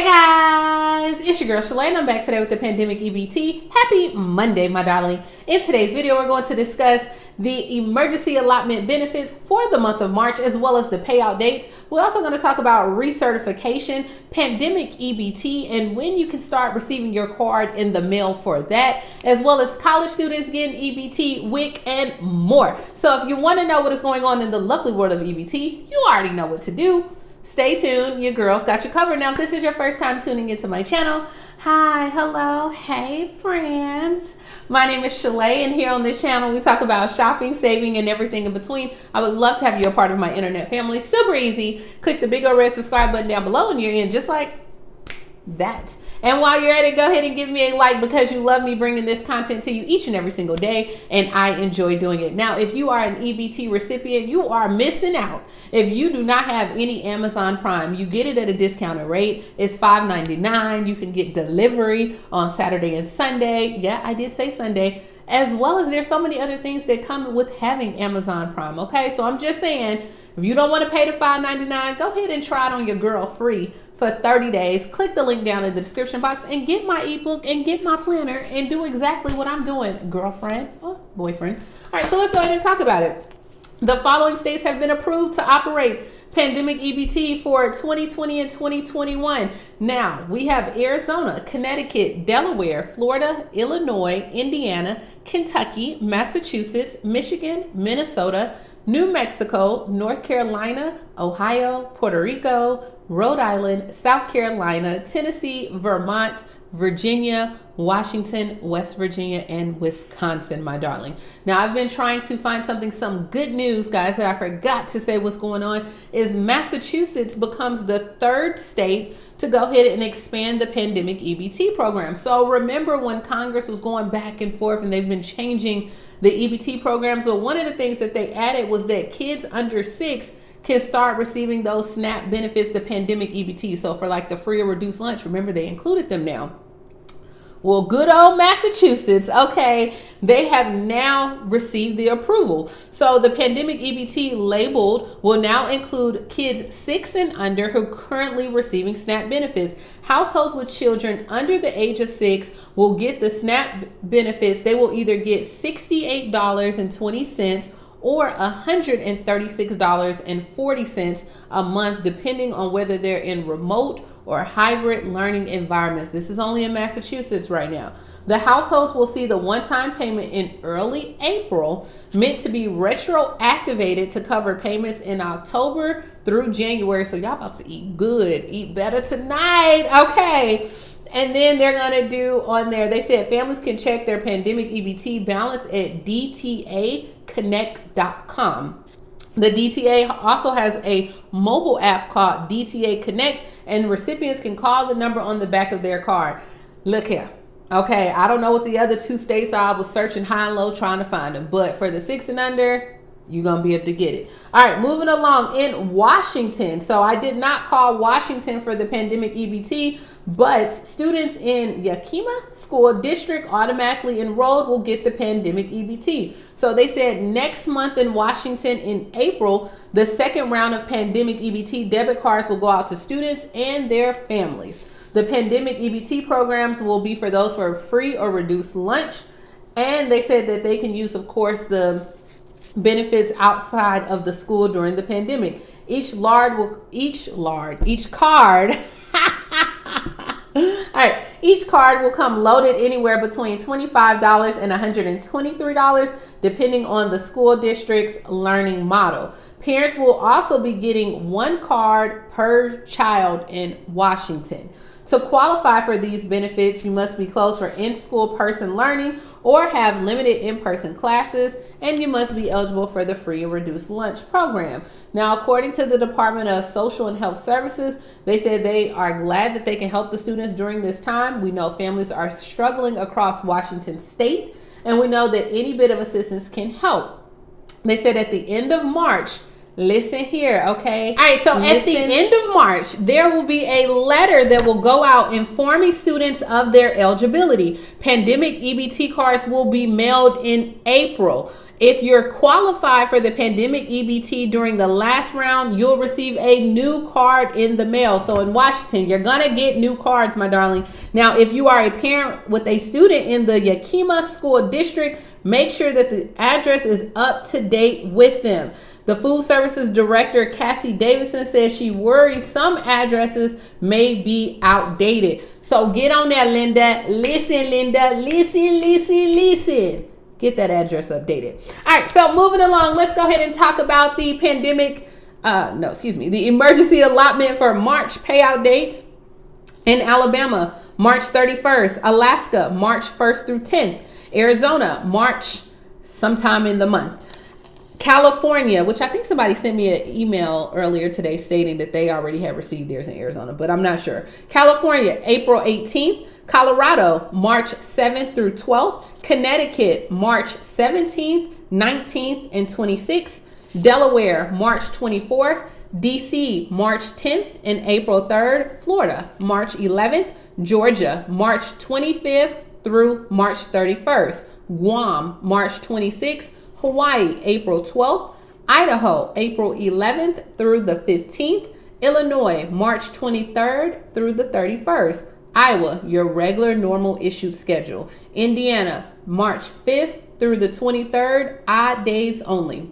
Hey guys, it's your girl Shalae and I'm back today with the Pandemic EBT. Happy Monday, my darling. In today's video, we're going to discuss the emergency allotment benefits for the month of March, as well as the payout dates. We're also going to talk about recertification, pandemic EBT, and when you can start receiving your card in the mail for that, as well as college students getting EBT, WIC, and more. So if you want to know what is going on in the lovely world of EBT, you already know what to do. Stay tuned, your girls got you covered. Now, if this is your first time tuning into my channel, hi, hello, hey friends. My name is Shalae, and here on this channel, we talk about shopping, saving, and everything in between. I would love to have you a part of my internet family. Super easy. Click the big old red subscribe button down below and you're in just like that. And while you're at it, go ahead and give me a like because you love me bringing this content to you each and every single day, and I enjoy doing it. Now, if you are an EBT recipient, you are missing out. If you do not have any Amazon Prime, you get it at a discounted rate. It's $5.99. You can get delivery on Saturday and Sunday. Yeah, I did say Sunday. As well as there's so many other things that come with having Amazon Prime. Okay, so I'm just saying, if you don't want to pay the $5.99, go ahead and try it on your girl free for 30 days. Click the link down in the description box and get my ebook and get my planner and do exactly what I'm doing, girlfriend or boyfriend. All right, so let's go ahead and talk about it. The following states have been approved to operate pandemic EBT for 2020 and 2021. Now, we have Arizona, Connecticut, Delaware, Florida, Illinois, Indiana, Kentucky, Massachusetts, Michigan, Minnesota, New Mexico, North Carolina, Ohio, Puerto Rico, Rhode Island, South Carolina, Tennessee, Vermont, Virginia, Washington, West Virginia, and Wisconsin, my darling. Now, I've been trying to find some good news, guys, that I forgot to say what's going on, is Massachusetts becomes the third state to go ahead and expand the pandemic EBT program. So remember when Congress was going back and forth and they've been changing the EBT program. So one of the things that they added was that kids under 6 can start receiving those SNAP benefits, the pandemic EBT. So for like the free or reduced lunch, remember they included them now. Well, good old Massachusetts, okay, they have now received the approval. So the pandemic EBT labeled will now include kids 6 and under who are currently receiving SNAP benefits. Households with children under the age of 6 will get the SNAP benefits. They will either get $68.20 or $136.40 a month, depending on whether they're in remote or hybrid learning environments. This is only in Massachusetts right now. The households will see the one-time payment in early April, meant to be retroactivated to cover payments in October through January. So y'all about to eat good, eat better tonight, okay? And then they're gonna do on there, they said families can check their pandemic EBT balance at dtaconnect.com. The DTA also has a mobile app called DTA Connect, and recipients can call the number on the back of their card. Look here. Okay, I don't know what the other 2 states are. I was searching high and low trying to find them. But for the 6 and under, you're going to be able to get it. All right, moving along in Washington. So I did not call Washington for the pandemic EBT, but students in Yakima School District automatically enrolled will get the pandemic EBT. So they said next month in Washington in April, the second round of pandemic EBT debit cards will go out to students and their families. The pandemic EBT programs will be for those for free or reduced lunch. And they said that they can use, of course, the benefits outside of the school during the pandemic. Each card all right, each card will come loaded anywhere between $25 and $123, depending on the school district's learning model. Parents will also be getting 1 card per child in Washington. To qualify for these benefits, you must be closed for in-school person learning or have limited in-person classes, and you must be eligible for the free and reduced lunch program. Now, according to the Department of Social and Health Services, they said they are glad that they can help the students during this time. We know families are struggling across Washington state, and we know that any bit of assistance can help. They said at the end of March, Listen here, okay? All right, so at the end of March, there will be a letter that will go out informing students of their eligibility. Pandemic EBT cards will be mailed in April. If you're qualified for the pandemic EBT during the last round, you'll receive a new card in the mail. So in Washington, you're gonna get new cards, my darling. Now, if you are a parent with a student in the Yakima School District, make sure that the address is up to date with them. The Food Services Director, Cassie Davidson, says she worries some addresses may be outdated. So get on that, Linda. Listen, Linda. Listen. Get that address updated. All right, so moving along, let's go ahead and talk about the the emergency allotment for March payout dates. In Alabama, March 31st. Alaska, March 1st through 10th. Arizona, March sometime in the month. California, which I think somebody sent me an email earlier today stating that they already have received theirs in Arizona, but I'm not sure. California, April 18th. Colorado, March 7th through 12th. Connecticut, March 17th, 19th, and 26th. Delaware, March 24th. DC, March 10th and April 3rd. Florida, March 11th. Georgia, March 25th through March 31st. Guam, March 26th. Hawaii, April 12th. Idaho, April 11th through the 15th. Illinois, March 23rd through the 31st. Iowa, your regular normal issue schedule. Indiana, March 5th through the 23rd, odd days only.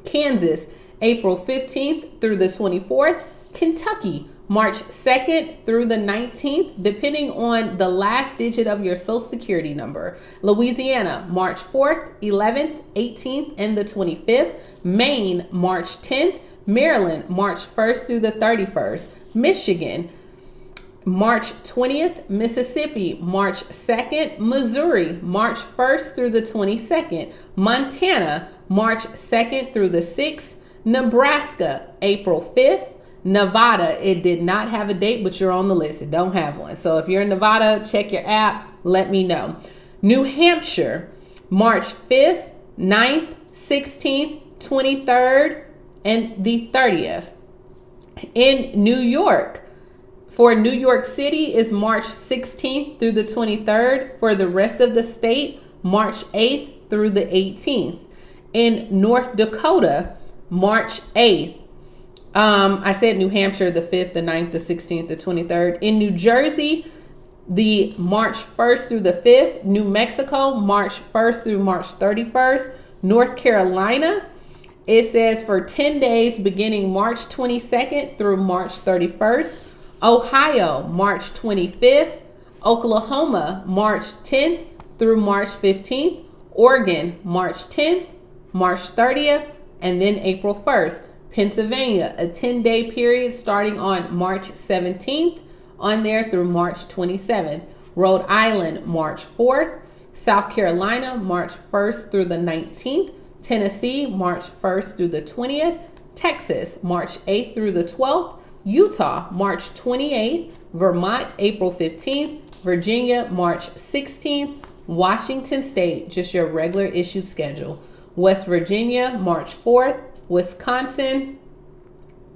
Kansas, April 15th through the 24th. Kentucky, March 2nd through the 19th, depending on the last digit of your social security number. Louisiana, March 4th, 11th, 18th, and the 25th. Maine, March 10th. Maryland, March 1st through the 31st. Michigan, March 20th. Mississippi, March 2nd. Missouri, March 1st through the 22nd. Montana, March 2nd through the 6th. Nebraska, April 5th. Nevada, it did not have a date, but you're on the list. It don't have one. So if you're in Nevada, check your app. Let me know. New Hampshire, March 5th, 9th, 16th, 23rd, and the 30th. In New York, for New York City is March 16th through the 23rd. For the rest of the state, March 8th through the 18th. In North Dakota, March 8th. I said New Hampshire, the 5th, the 9th, the 16th, the 23rd. In New Jersey, the March 1st through the 5th. New Mexico, March 1st through March 31st. North Carolina, it says for 10 days beginning March 22nd through March 31st. Ohio, March 25th. Oklahoma, March 10th through March 15th. Oregon, March 10th, March 30th, and then April 1st. Pennsylvania, a 10-day period starting on March 17th on there through March 27th. Rhode Island, March 4th. South Carolina, March 1st through the 19th. Tennessee, March 1st through the 20th. Texas, March 8th through the 12th. Utah, March 28th. Vermont, April 15th. Virginia, March 16th. Washington State, just your regular issue schedule. West Virginia, March 4th. Wisconsin,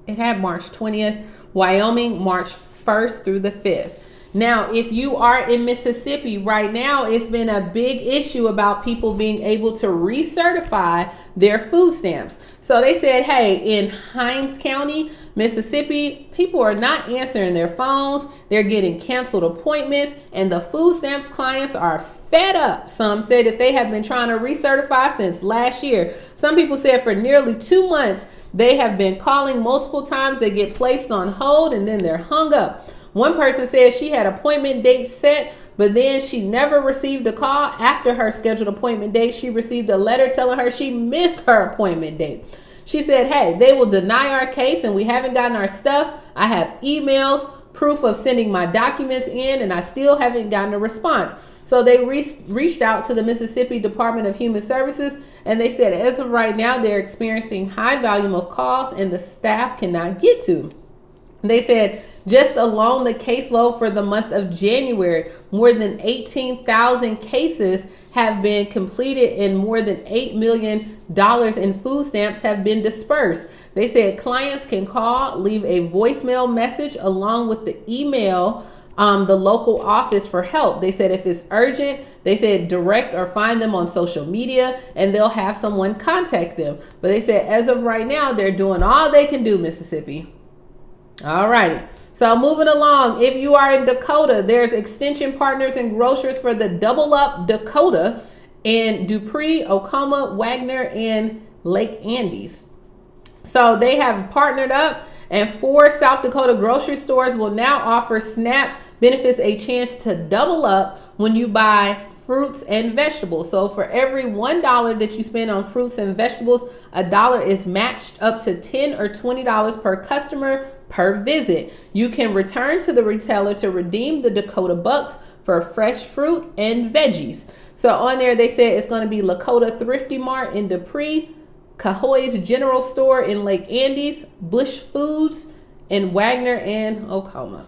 it had March 20th. Wyoming, March 1st through the 5th. Now, if you are in Mississippi right now, it's been a big issue about people being able to recertify their food stamps. So they said, hey, in Hinds County, Mississippi, people are not answering their phones. They're getting canceled appointments, and the food stamps clients are fed up. Some say that they have been trying to recertify since last year. Some people said for nearly 2 months, they have been calling multiple times. They get placed on hold, and then they're hung up. One person said she had appointment dates set, but then she never received a call. After her scheduled appointment date, she received a letter telling her she missed her appointment date. She said, hey, they will deny our case and we haven't gotten our stuff. I have emails, proof of sending my documents in, and I still haven't gotten a response. So they reached out to the Mississippi Department of Human Services, and they said as of right now, they're experiencing high volume of calls and the staff cannot get to. They said just alone the caseload for the month of January, more than 18,000 cases have been completed and more than $8 million in food stamps have been dispersed. They said clients can call, leave a voicemail message along with the email the local office for help. They said if it's urgent, they said direct or find them on social media and they'll have someone contact them. But they said as of right now, they're doing all they can do, Mississippi. All righty. So moving along, if you are in Dakota, there's extension partners and grocers for the Double Up Dakota in Dupree, Oklahoma, Wagner, and Lake Andes. So they have partnered up, and 4 South Dakota grocery stores will now offer SNAP benefits a chance to double up when you buy fruits and vegetables. So for every $1 that you spend on fruits and vegetables, $1 is matched up to $10 or $20 per customer per visit. You can return to the retailer to redeem the Dakota Bucks for fresh fruit and veggies. So on there, they said it's going to be Lakota Thrifty Mart in Dupree, Cahoy's General Store in Lake Andes, Bush Foods in Wagner and Oklahoma.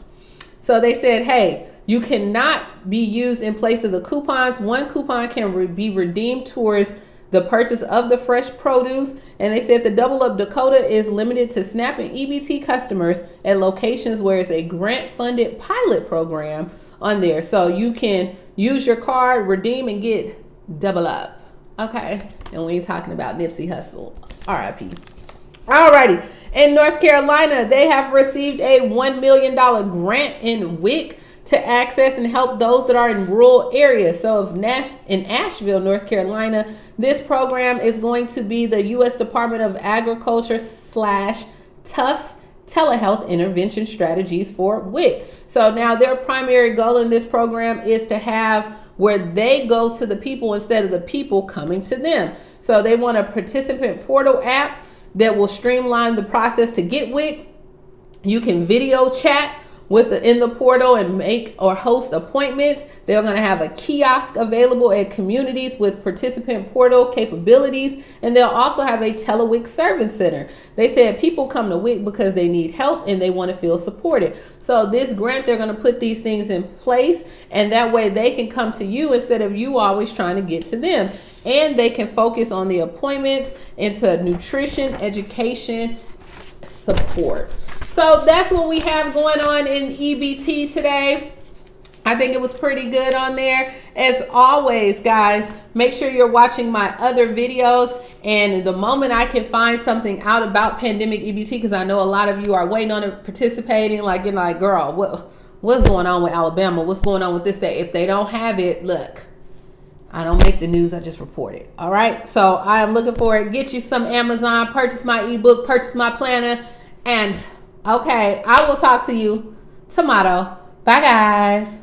So they said, hey, you cannot be used in place of the coupons. One coupon can be redeemed towards the purchase of the fresh produce. And they said the Double Up Dakota is limited to SNAP and EBT customers at locations where it's a grant-funded pilot program on there. So you can use your card, redeem, and get double up. Okay, and we ain't talking about Nipsey Hussle, RIP. Alrighty, in North Carolina, they have received a $1 million grant in WIC to access and help those that are in rural areas. So in Asheville, North Carolina, this program is going to be the U.S. Department of Agriculture / Tufts telehealth intervention strategies for WIC. So now their primary goal in this program is to have where they go to the people instead of the people coming to them. So they want a participant portal app that will streamline the process to get WIC. You can video chat in the portal and make or host appointments. They're going to have a kiosk available at communities with participant portal capabilities, and they'll also have a TeleWIC service center. They said people come to WIC because they need help and they want to feel supported. So this grant, they're going to put these things in place, and that way they can come to you instead of you always trying to get to them. And they can focus on the appointments into nutrition, education, support. So that's what we have going on in EBT today. I think it was pretty good on there. As always, guys, make sure you're watching my other videos. And the moment I can find something out about pandemic EBT, because I know a lot of you are waiting on it, participating, like you're like, girl, what's going on with Alabama? What's going on with this day? If they don't have it, look, I don't make the news, I just report it. All right. So I am looking for it. Get you some Amazon, purchase my ebook, purchase my planner, and okay, I will talk to you tomorrow. Bye, guys.